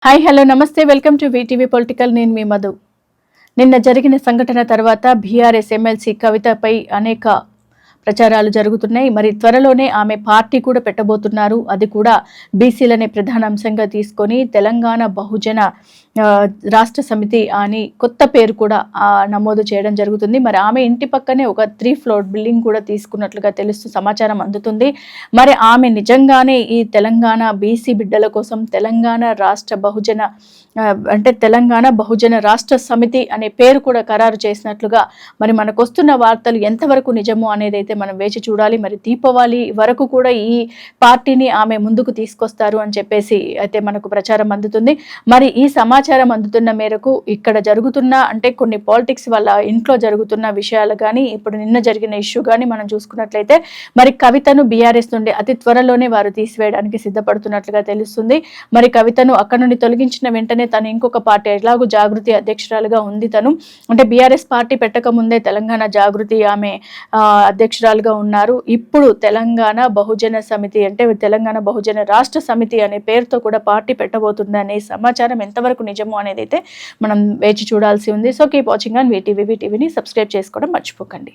Hi hello నమస్తే welcome to VTV political. నేను మీ మధు. నిన్న జరిగిన సంఘటన తర్వాత బీఆర్ఎస్ ఎమ్మెల్సీ కవితపై అనేక ప్రచారాలు జరుగుతున్నాయి. మరి త్వరలోనే ఆమె పార్టీ కూడా పెట్టబోతున్నారు. అది కూడా బీసీలనే ప్రధాన అంశంగా తీసుకొని తెలంగాణ బహుజన రాష్ట్ర సమితి అని కొత్త పేరు కూడా నమోదు చేయడం జరుగుతుంది. మరి ఆమె ఇంటి పక్కనే ఒక 3 ఫ్లోర్ బిల్డింగ్ కూడా తీసుకున్నట్లుగా తెలుస్తూ సమాచారం అందుతుంది. మరి ఆమె నిజంగానే ఈ తెలంగాణ బీసీ బిడ్డల కోసం తెలంగాణ రాష్ట్ర బహుజన తెలంగాణ బహుజన రాష్ట్ర సమితి అనే పేరు కూడా ఖరారు చేసినట్లుగా మరి మనకు వస్తున్న వార్తలు ఎంతవరకు నిజమో అనేది అయితే మనం వేచి చూడాలి. మరి దీపావళి వరకు కూడా ఈ పార్టీని ఆమె ముందుకు తీసుకొస్తారు అని చెప్పేసి అయితే మనకు ప్రచారం అందుతుంది. మరి ఈ సమాచారం అందుతున్న మేరకు ఇక్కడ జరుగుతున్న కొన్ని పాలిటిక్స్ వల్ల ఇంట్లో జరుగుతున్న విషయాలు కానీ ఇప్పుడు నిన్న జరిగిన ఇష్యూ కానీ మనం చూసుకున్నట్లయితే మరి కవితను బీఆర్ఎస్ నుండి అతి త్వరలోనే వారు తీసివేయడానికి సిద్ధపడుతున్నట్లుగా తెలుస్తుంది. మరి కవితను అక్కడ నుండి తొలగించిన వెంటనే తను ఇంకొక పార్టీ ఎలాగూ జాగృతి అధ్యక్షురాలుగా ఉంది. తను బీఆర్ఎస్ పార్టీ పెట్టక ముందే తెలంగాణ జాగృతి ఆమె అధ్యక్షురాలుగా ఉన్నారు. ఇప్పుడు తెలంగాణ బహుజన సమితి తెలంగాణ బహుజన రాష్ట్ర సమితి అనే పేరుతో కూడా పార్టీ పెట్టబోతుంది అనే సమాచారం ఎంతవరకు నిజమో అనేది అయితే మనం వేచి చూడాల్సి ఉంది. సో కీప్ వాచింగ్ ఆన్ వీటీవీని సబ్స్క్రైబ్ చేసుకోవడం మర్చిపోకండి.